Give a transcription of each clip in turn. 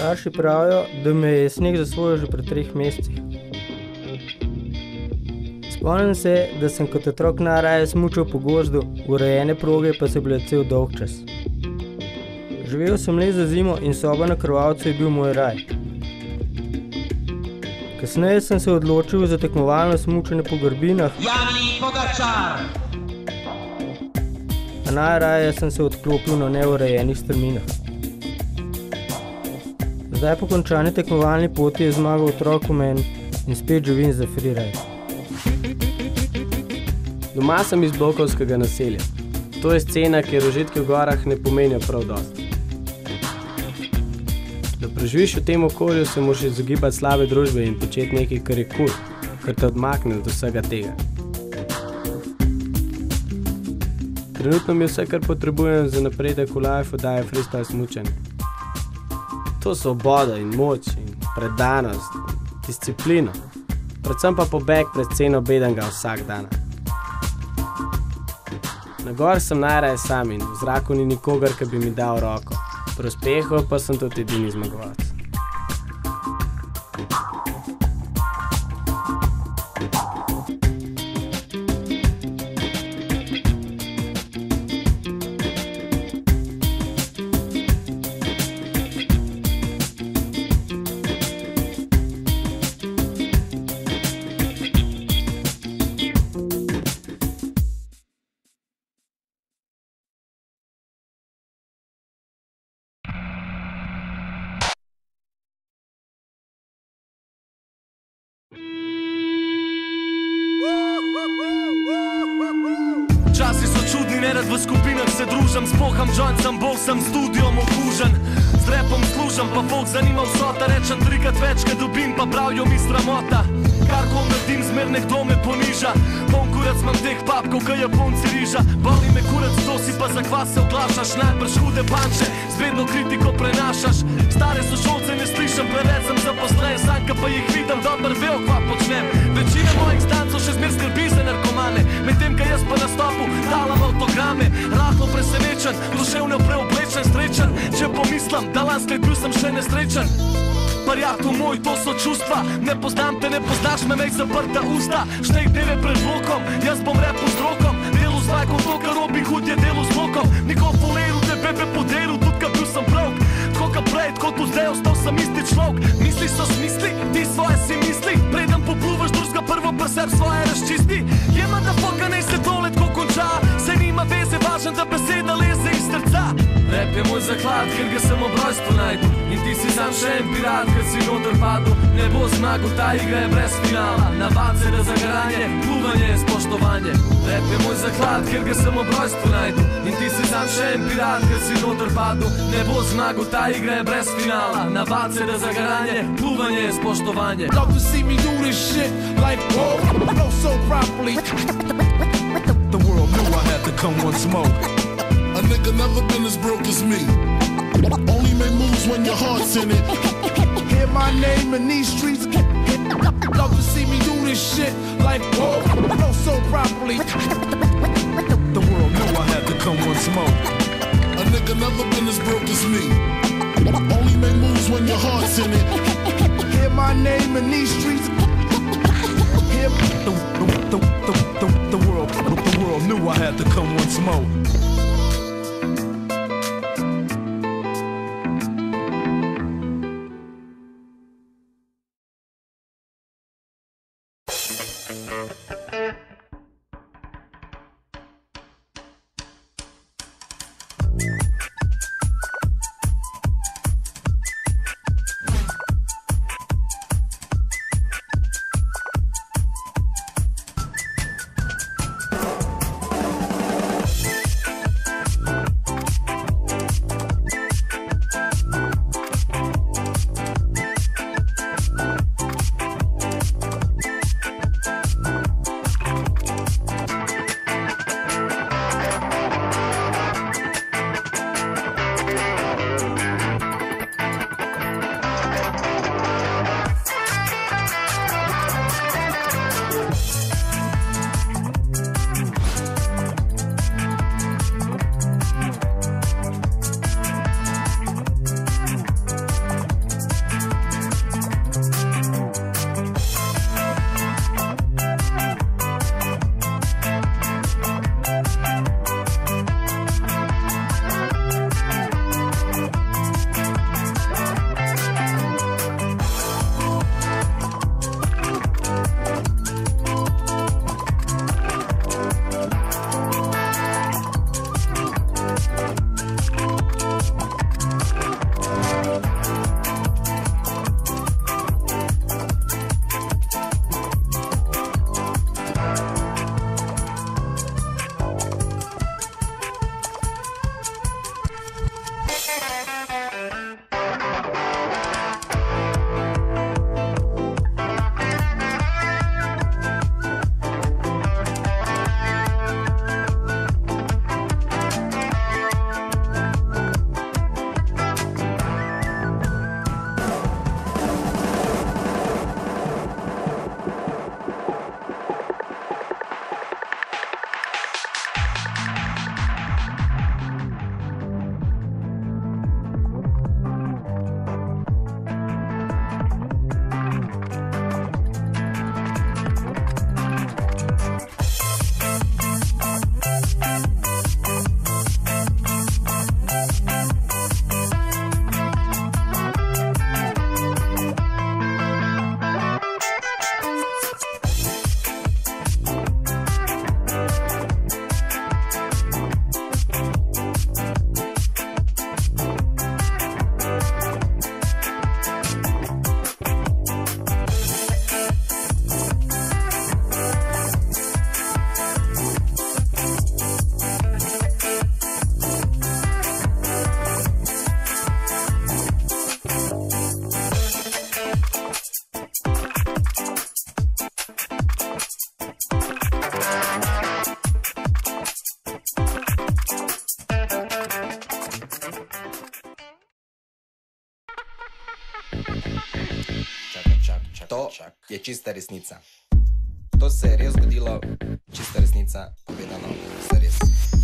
Starši pravijo, da me je sneg zasvojil že pred 3 mesecih. Spomnim se, da sem kot otrok najraje smučal po gozdu, urejene proge pa so bile cel dolg čas. Živel sem le za zimo in soba na Krvavcu je bil moj raj. Kasneje sem se odločil za tekmovalno smučanje po grbinah, a najraje sem se odklopil na neurejenih strminah. Zdaj po končani tekmovalni poti je zmagal otrok v meni in spet živim za freeride. Doma sem iz blokovskega naselja. To je scena, kjer užitki v gorah ne pomenijo prav dosti. Da preživiš v tem okolju, se moraš izogibati slabe družbe in početi nekaj, kar je kul, kar te odmakne od vsega tega. Trenutno mi vse, kar potrebujem za napredek v lifeu, daje freestyle smučanje. To svoboda in moč in predanost, disciplino, predvsem pa pobeg pred sceno bedenga vsak dan. Na gor sem najraje sam in v zraku ni nikogar, ki bi mi dal roko. Pri uspehu pa sem tudi edini zmagovalec. Časi so čudni, nerad v skupinah se družam, spoham joint, sem bolj sem studijom okužen. Z rapom služam, pa folk zanima vsota, rečem 3-krat več, kad dobim, pa pravijo mi sramota. Karkoli naredim, zmer nekdo me poniža, poln kurac imam teh papkov, kaj Japonci riža. Boli me kurac, to si pa za kvas se oglašaš, najbrž hude panče, z vedno kritiko prenašaš. Stare sošolce ne slišam, preveč sem zaposlen, sanka pa jih vidim, dober vejo, kva počnem. Večina mojih stancov še zmer skrbi za narkomane, medtem kaj jaz pa nastopu dalam autograme. Rahlo presenečen, duševno preoblečen, srečen, če pomislim, da lansko bil sem še nesrečen. Prijatelj moj, to so čustva, ne poznam te, ne poznaš me, mej zaprta usta. Štej dneve pred blokom, jaz bom repu z rokom, delu z lajkom, to kar Robin Hood je delu z blokom. Nikol foleru, te bebe poderu, tudi kad bil sem brok. Tako ka prej, tako tu zdaj ostal sem isti človek. Misli so smisli, ti svoje si misli, preden popluvaš drugega prvo pa seb svoje razčisti. Jema da foka nej se tole tako konča, se nima veze, važen da beseda leze iz srca. Rap je moj zaklad, ker ga sem ob rojstvu najdu, in ti si sam še en pirat, ker si noter padel. Ne bo zmagal, ta igra je brez finala, navad se da zagaranje, pluvanje je spoštovanje. Rap je moj zaklad, ker ga sem ob rojstvu najdu, in ti si sam še en pirat, ker si noter padel. Ne bo zmagal, ta igra je brez finala, navad se da zagaranje, pluvanje je spoštovanje. Love to see me do this shit like whoa, flow so properly. The world knew I had to come once more. A nigga never been as broke as me. Only make moves when your heart's in it. Hear my name in these streets. Love to see me do this shit like whoa, flow so properly. The world knew I had to come once more. A nigga never been as broke as me. Only make moves when your heart's in it. Hear my name in these streets. Hear the world knew I had to come once more. to je čista resnica. To se je res zgodilo, čista resnica, povedano, vse res.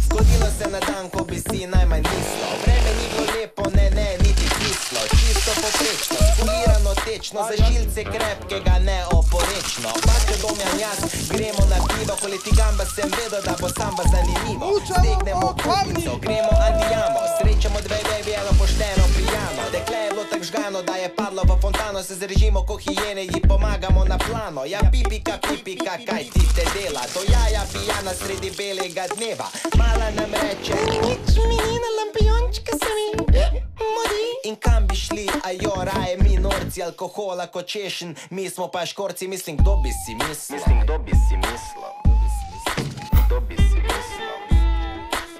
Zgodilo se na dan, ko bi si najmanj mislil. Vreme ni bilo lepo, ne, niti kislo. Čisto poprečno, skulirano tečno, za žilce krepkega, neoporečno. Bače domjam jaz, gremo na pivo, poleti gamba sem vedel, da bo samba zanimivo. Stegnemo kupnico, gremo andijamo, srečamo dve baby, eno pošteno prijamo. Dekle je bilo tak žgano, da je padlo v fontano, se zrežimo ko hijene, ji pomagamo na plano. Ja pipika, kaj ti te dela, do jaja pijana sredi belega dneva. Mala nam reče, nič mi ni na lampiončka se mi modi. In kam bi šli, a jo raje mi norci alkohola ko češen, mi smo pa škorci, mislim, kdo bi si mislil? Mislim, kdo bi si mislil? Kdo bi si mislil?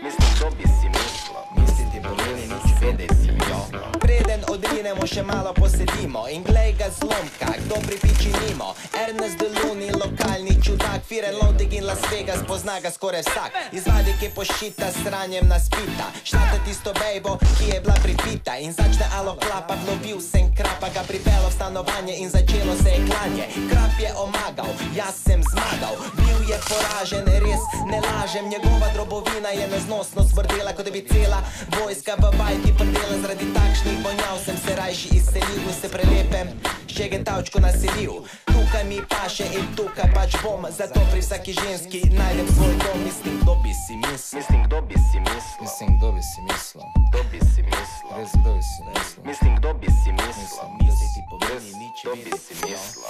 Mislim, kdo bi si mislil? Misliti pomeni nič vedeti, jo. Preden odrinemo, še malo posedimo in glej ga zlomka, kdo pripiči mimo. Ernest Deluni, lokalni čudak, Fear and Loathing in Las Vegas, pozna ga skoraj vsak. Izvadi, ki pošita, s ranjem nas pita. Šnata tisto bejbo, ki je bila pripita in začne alo klapat, lovil sem krapa, ga pripelo v stanovanje in začelo se je klanje. Krap je omagal, jaz sem zmagal, bil je poražen, res ne lažem, njegova drobovina je neznosno smrdela, kot da bi cela vojska v bajti prdela. Zaradi takšnih vonjav sem se rajši izselil in se prelepem ščegetavčko naselil. Tukaj mi paše in tukaj pač bom, zato pri vsaki ženski najdem svoj dom. Mislim, kdo bi si mislil? Mislim, kdo bi si mislil? Mislim, kdo bi si mislil? Kdo bi si mislil? Res, kdo bi si mislil? Mislim, kdo bi si mislil? Misliti pomeni nič vedeti.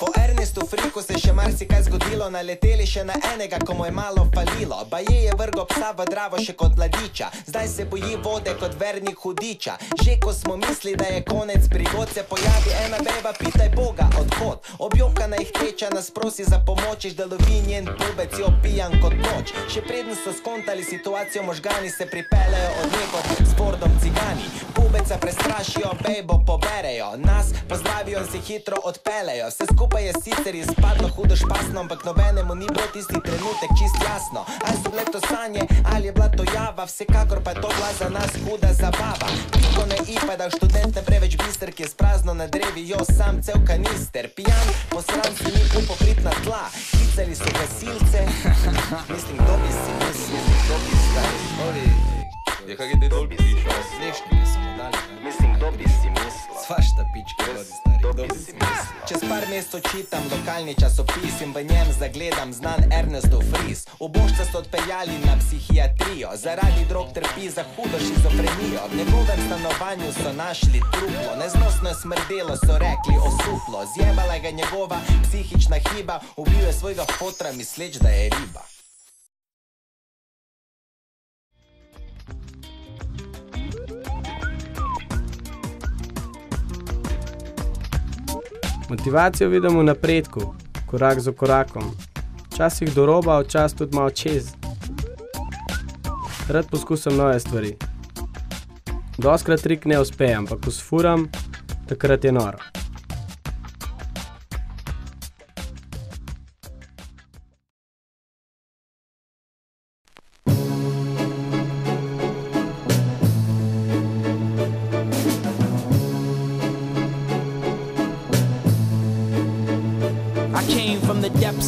Po Ernestu Friku se še marsikaj zgodilo, naleteli še na enega, ko mu je malo falilo. Baje je vrgo psa v Dravo še kot mladiča, zdaj se boji vode kot vernik hudiča. Že ko smo misli, da je konec prigod, se pojavi ena beba, pitaj Boga, odhod. Objokana jih teča, nas prosi za pomoč, da lovi njen pubec, jo pijan kot noč. Še preden so skontali situacijo, možgani se pripeljajo od nekod s Fordom cigani. Pubeca prestrašijo, bejbo poberejo, nas pozdravijo in se hitro odpelejo. Vse skupaj je sicer izpadlo hudo špasno, ampak nobenemu ni bilo tisti trenutek čist jasno. Ali so bile to sanje, ali je bila to java, vsekakor pa je to bila za nas huda zabava. Piko ne ipa, da študent ne preveč bister, ki je sprazno na drevi, jo sam cel kanister. Pijan, posran si ni upo prit na tla, klicali so gasilce. Mislim, kdo bi si mislil, kdo bi stari. Je kak je te dol pišo? Snešnike so mu dali, ne? Mislim, kdo bi si mislil? Svašta pičke vodi, stari, kdo bi si mislil? Čez par mesecev čitam lokalni časopis in v njem zagledam znan Ernestov fris. Ubožca so odpeljali na psihiatrijo, zaradi drog trpi za hudo šizofrenijo. V njegovem stanovanju so našli truplo, neznosno je smrdelo, so rekli osuplo. Zjebala ga njegova psihična hiba, ubil je svojega fotra misleč, da je riba. Motivacijo vidimo v napredku, korak za korakom. Včasih do roba, včasih tudi malo čez. Rad poskusim nove stvari. Doskrat trik ne uspe, ampak ko sfuram, takrat je noro.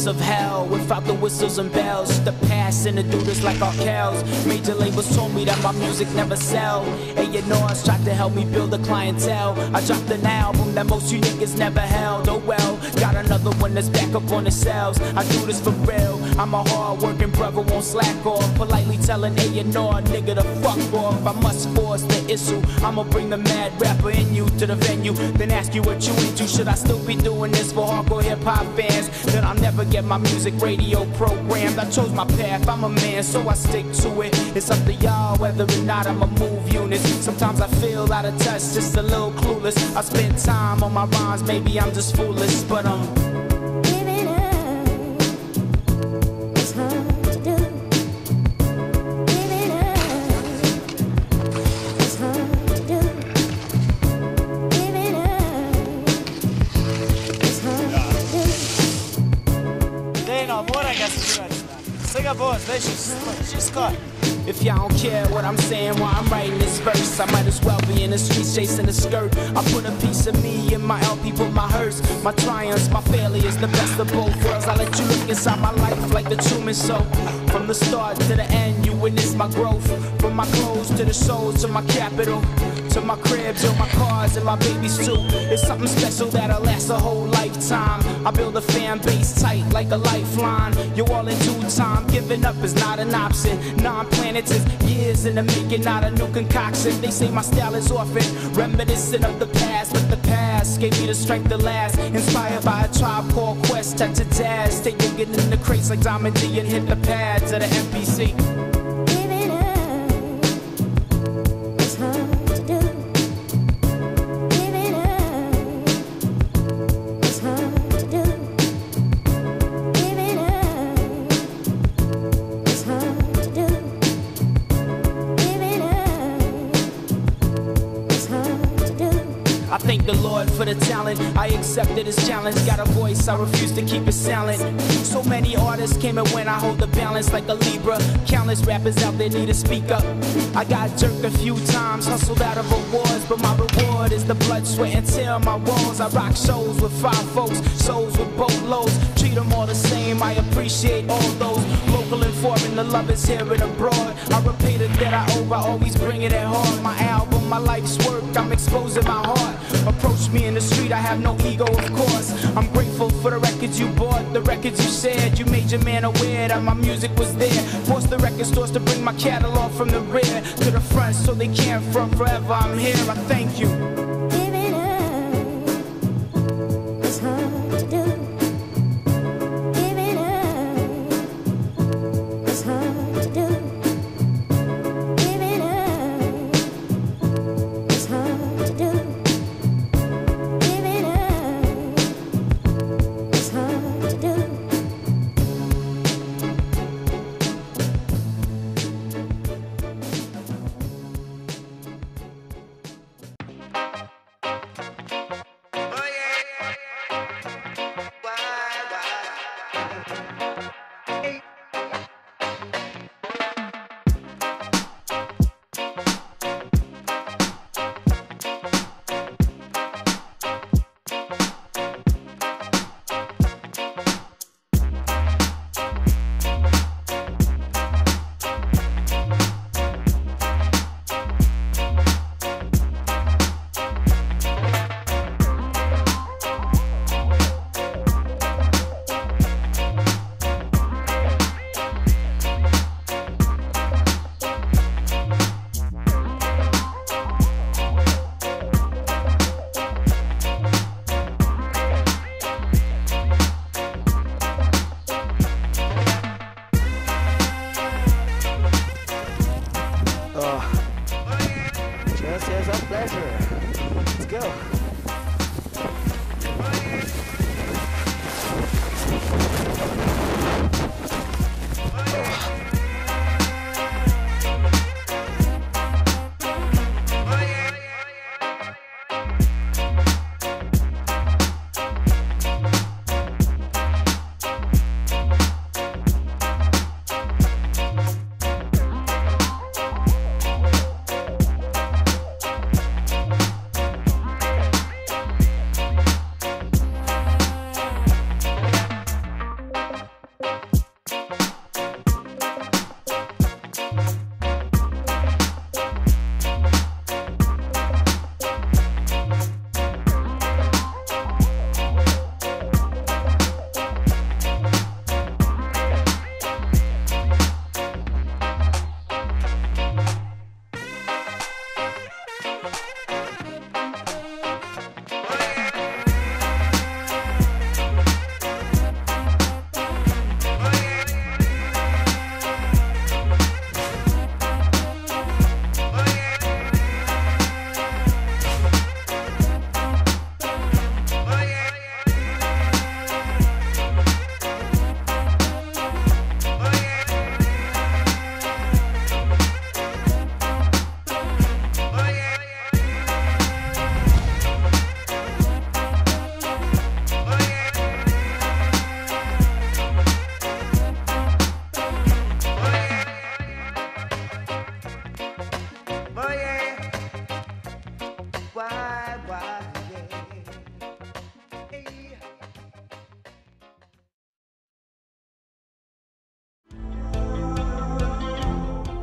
Of hell without the whistles and bells, the past and the do this like our cows. Major labels told me that my music never sell. A&Rs tried to help me build a clientele. I dropped an album that most you niggas never held. Oh well, got another one that's back up on the shelves. I do this for real, I'm a hard-working brother, won't slack off. Politely telling A&R nigga to fuck off. I must force the issue, I'ma bring the mad rapper in you to the venue, then ask you what you into. Should I still be doing this for hardcore hip-hop fans? Then I'll never get my music radio programmed. I chose my path, I'm a man, so I stick to it. It's up to y'all whether or not I'm a move unit. Sometimes I feel out of touch, just a little clueless. I spend time on my rhymes, maybe I'm just foolish, but I'm giving up. It's hard to do. Giving up. It's hard to do. Giving up. It's hard to do. Dej no, mora ga spirati. Vsega bo, zdaj še skoj. If y'all don't care what I'm saying while I'm writing this verse, I might as well be in the streets chasing a skirt. I put a piece of me in my LP, put my hurts, my triumphs, my failures, the best of both worlds. I let you look inside my life like the Truman Show. From the start to the end, you witness my growth. From my clothes to the shows to my capital, to my cribs, or my cars and my babies too. It's something special that'll last a whole lifetime. I build a fan base tight like a lifeline. You all in due time, giving up is not an option. Non-planets is years in the making, not a new concoction. They say my style is orphan, reminiscent of the past, but the past gave me the strength to last. Inspired by a Tribe Called Quest, touch a jazz, stay digging in the crates like Diamond D and hit the pads of the MPC. Thank the Lord for the talent. I accepted his challenge. Got a voice, I refuse to keep it silent. So many artists came and went, I hold the balance like a Libra. Countless rappers out there need to speak up. I got jerked a few times, hustled out of awards, but my reward is the blood, sweat, and tear on my walls. I rock shows with 5 folks, souls with boatloads. Treat them all the same, I appreciate all those. Local and foreign, the love is here and abroad. I repay the debt I owe, I always bring it at heart. My album, my life's work, I'm exposing my heart. Approach me in the street, I have no ego, of course. I'm grateful for the records you bought, the records you shared. You made your man aware that my music was there. Forced the record stores to bring my catalog from the rear to the front so they can't front forever. I'm here, I thank you. Giving up is hard to do. Giving up is hard to do. Giving up is hard to do.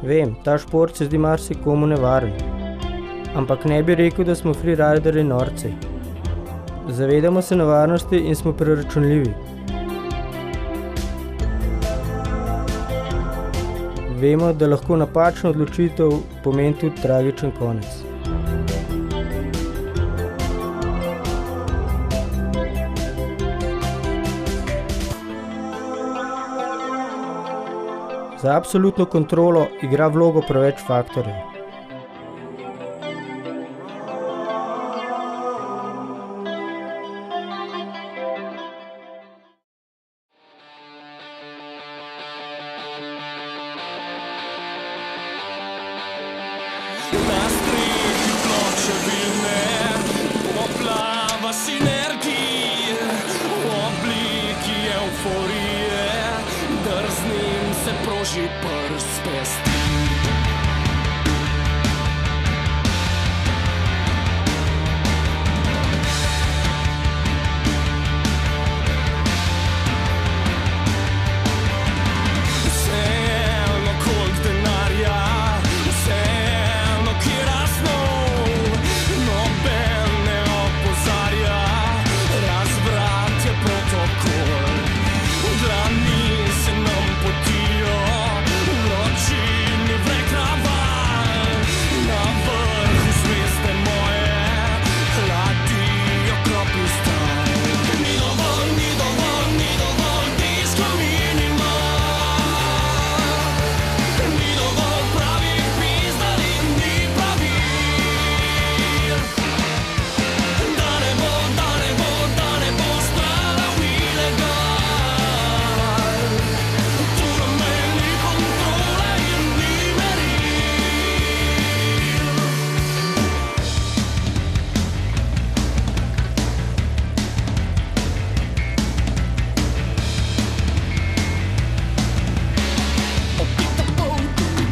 Vem, ta šport se zdi marsikomu nevaren. Ampak ne bi rekel, da smo freeriderji norci. Zavedamo se nevarnosti in smo preračunljivi. Vemo, da lahko napačna odločitev pomeni tudi tragičen konec. Za absolutno kontrolo igra vlogo preveč faktorjev. Na strehi pločevine poplava sinergije v obliki evforije, drznim se proži prst pesti. Vseeno koliko denarja, vseeno katera snov, noben ne opozarja, razvrat je protokol. V dlani se nam potijo vročini vrek kraval, na vrhu zvezde moje hladijo kropi stal. Ni dovolj, ni dovolj, ni dovolj disko minima, ni dovolj pravih pizdali, ni pravil. Da ne bo, da ne bo, da ne bo stradal ilegal. Tu na meni kontrole in ni meril. Opita pol,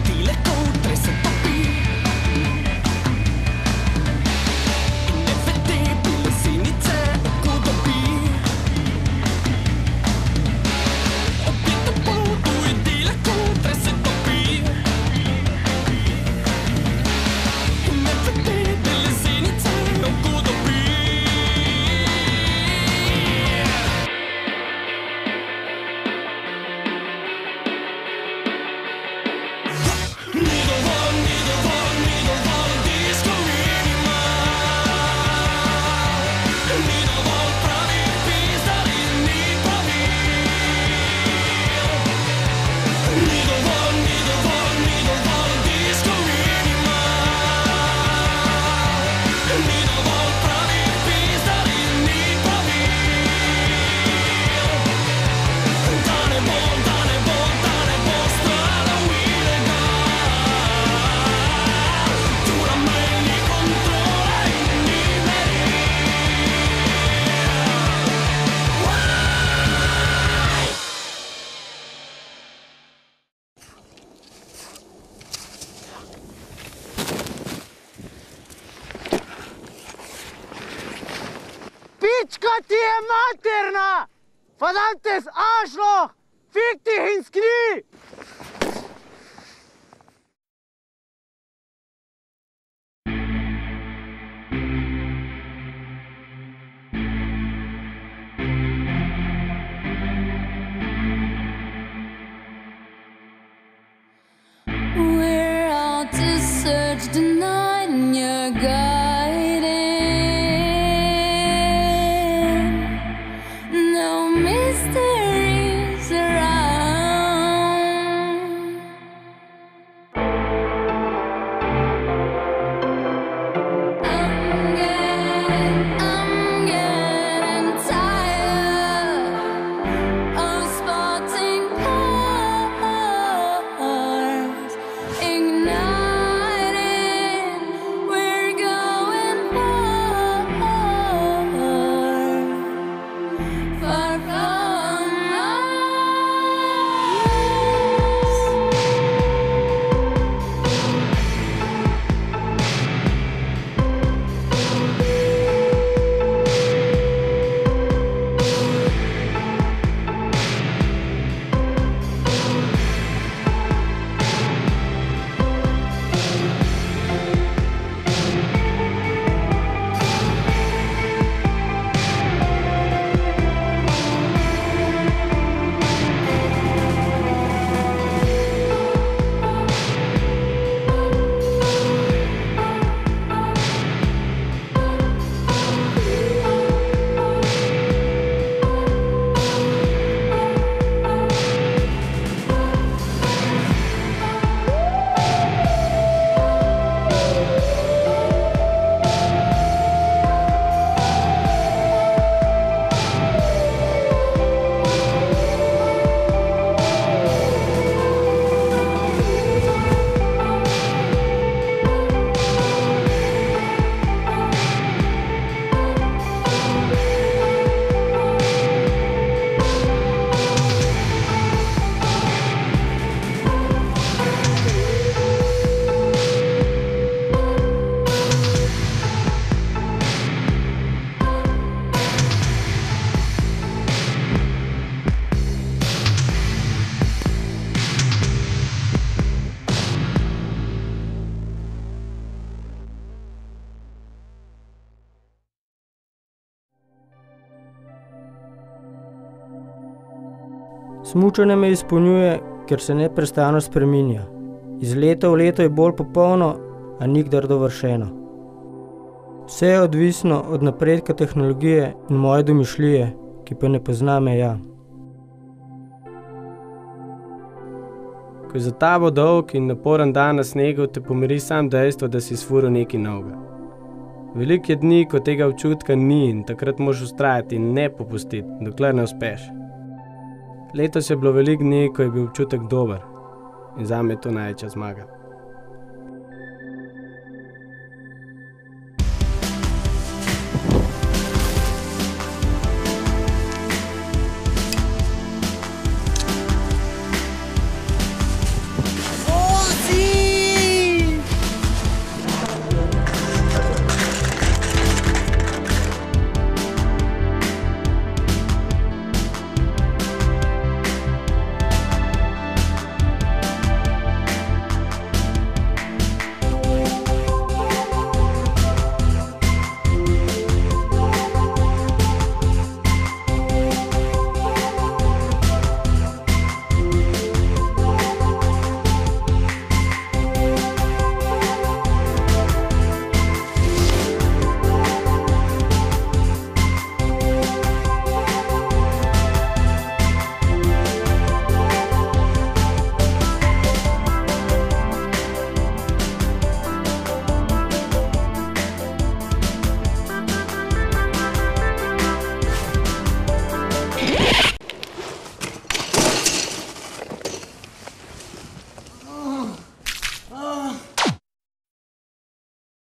tile contro se topi, ineffettibile sinice o kudobi. Opita pol, tile contro se topi, ineffettibile sinice o kudobi. Ni dovolj, ni dovolj, ni dovolj disko minima, ni dovolj pravih pizdali, ni pravil. Ni dovolj, ni dovolj, ni dovolj disko minima, ni dovolj pravih pizdali, ni pravil. Da ne bo, da ne bo, da ne bo stradal ilegal. Tu na meni kontrole in ni meril. Pička ti je materna! Verdammtes Arschloch! Fick dich ins Knie! We're out to search the night and you're guiding. No mysteries around. I'm getting tired of spotting cars igniting. We're going far, far from Smučanje me izpolnjuje, ker se neprestano spreminja. Iz leta v leto je bolj popolno, a nikdar dovršeno. Vse je odvisno od napredka tehnologije in moje domišljije, ki pa ne pozna meja. Ko je za tabo dolg in naporen dan na snegu, te pomiri sam dejstvo, da si izfuril nekaj novega. Veliko je dni, ko tega občutka ni in takrat moraš vztrajati in ne popustiti, dokler ne uspeš. Letos je bilo veliko dni, ko je bil občutek dober in zame je to največja zmaga.